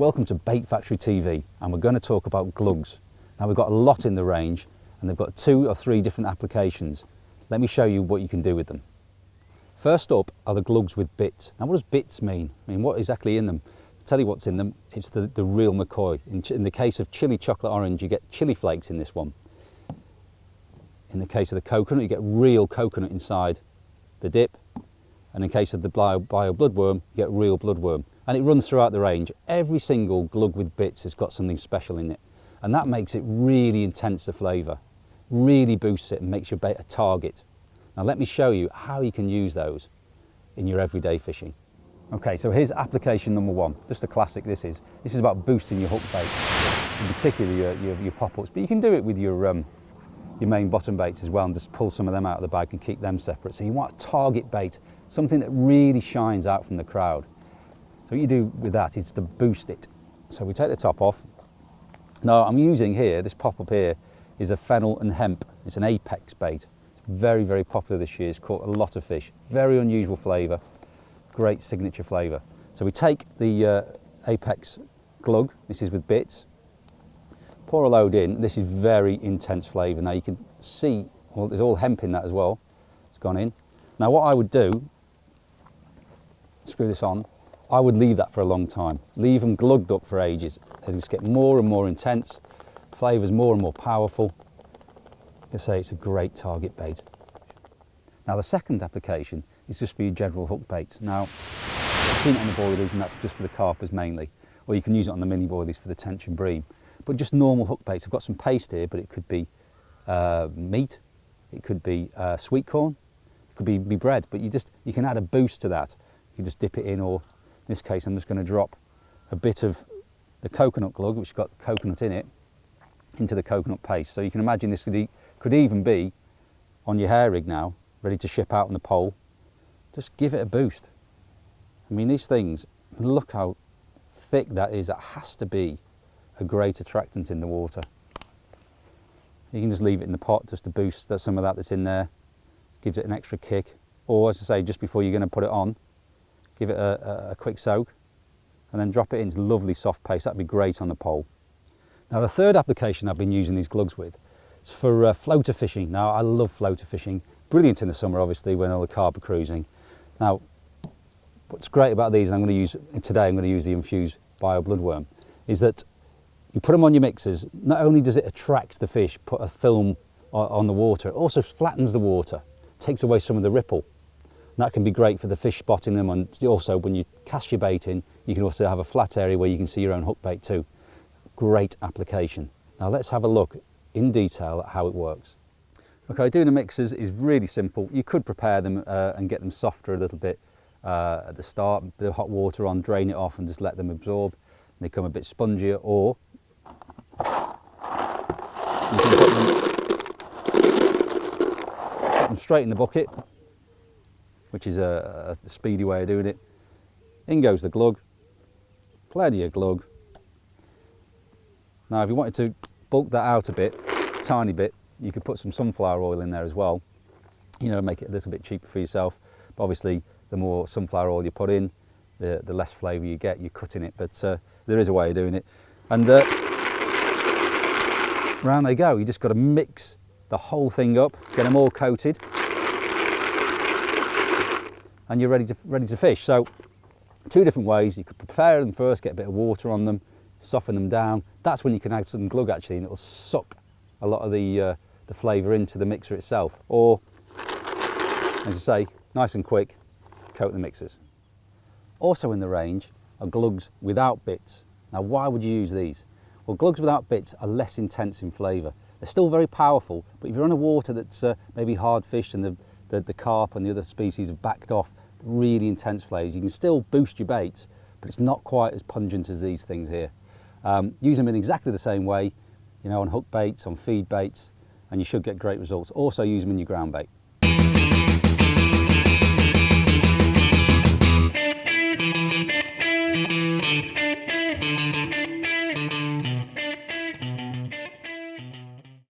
Welcome to Bait Factory TV, and we're going to talk about glugs. Now we've got a lot in the range and they've got 2 or 3 different applications. Let me show you what you can do with them. First up are the glugs with bits. Now what does bits mean? I mean, what exactly in them? I'll tell you what's in them. It's the real McCoy. In the case of chili chocolate orange, you get chili flakes in this one. In the case of the coconut, you get real coconut inside the dip. And in case of the bio bloodworm, you get real bloodworm. And it runs throughout the range. Every single glug with bits has got something special in it. And that makes it really intense a flavour. Really boosts it and makes your bait a target. Now let me show you how you can use those in your everyday fishing. Okay, so here's application number 1. Just a classic this is. This is about boosting your hook bait, in particular your pop-ups. But you can do it with your main bottom baits as well, and just pull some of them out of the bag and keep them separate. So you want a target bait, something that really shines out from the crowd. So what you do with that is to boost it. So we take the top off. Now I'm using here, this pop-up here is a fennel and hemp. It's an apex bait. It's very, very popular this year. It's caught a lot of fish. Very unusual flavour, great signature flavour. So we take the apex glug, this is with bits, pour a load in. This is very intense flavour. Now you can see, well, there's all hemp in that as well. It's gone in. Now what I would do, screw this on, I would leave that for a long time. Leave them glugged up for ages. They just get more and more intense, flavours more and more powerful. Like I say, it's a great target bait. Now the second application is just for your general hook baits. Now, I've seen it on the boilies, and that's just for the carpers mainly. Or you can use it on the mini boilies for the tench and bream. But just normal hook baits. I've got some paste here, but it could be meat, it could be sweet corn, it could be bread, but you can add a boost to that. You can just dip it in, or in this case I'm just going to drop a bit of the coconut glug, which has got coconut in it, into the coconut paste. So you can imagine this could even be on your hair rig now, ready to ship out on the pole. Just give it a boost. I mean, these things, look how thick that is. That has to be a great attractant in the water. You can just leave it in the pot just to boost some of that that's in there. It gives it an extra kick. Or as I say, just before you're going to put it on, give it a quick soak and then drop it in. It's lovely soft paste. That'd be great on the pole. Now the third application I've been using these glugs with is for floater fishing. Now I love floater fishing. Brilliant in the summer, obviously, when all the carp are cruising. Now, what's great about these, and I'm going to use the infused bio bloodworm, is that you put them on your mixers. Not only does it attract the fish, put a film on the water, it also flattens the water, takes away some of the ripple. And that can be great for the fish spotting them, and also when you cast your bait in, you can also have a flat area where you can see your own hook bait too. Great application. Now let's have a look in detail at how it works. Okay, doing the mixers is really simple. You could prepare them and get them softer a little bit at the start, a bit of hot water on, drain it off and just let them absorb. They become a bit spongier, or you can put them straight in the bucket, which is a speedy way of doing it. In goes the glug, plenty of glug. Now if you wanted to bulk that out a bit, tiny bit, you could put some sunflower oil in there as well, you know, make it a little bit cheaper for yourself. But obviously the more sunflower oil you put in, the less flavour you get. You're cutting it, but there is a way of doing it. And round they go. You just got to mix the whole thing up, get them all coated, and you're ready to fish. So 2 different ways. You could prepare them first, get a bit of water on them, soften them down. That's when you can add some glug actually, and it'll suck a lot of the flavour into the mixer itself. Or, as I say, nice and quick, coat the mixers. Also in the range are glugs without bits. Now why would you use these? Well, glugs without bits are less intense in flavour. They're still very powerful, but if you're on a water that's maybe hard fished and the carp and the other species have backed off, really intense flavours, you can still boost your baits, but it's not quite as pungent as these things here. Use them in exactly the same way, you know, on hook baits, on feed baits, and you should get great results. Also use them in your ground bait.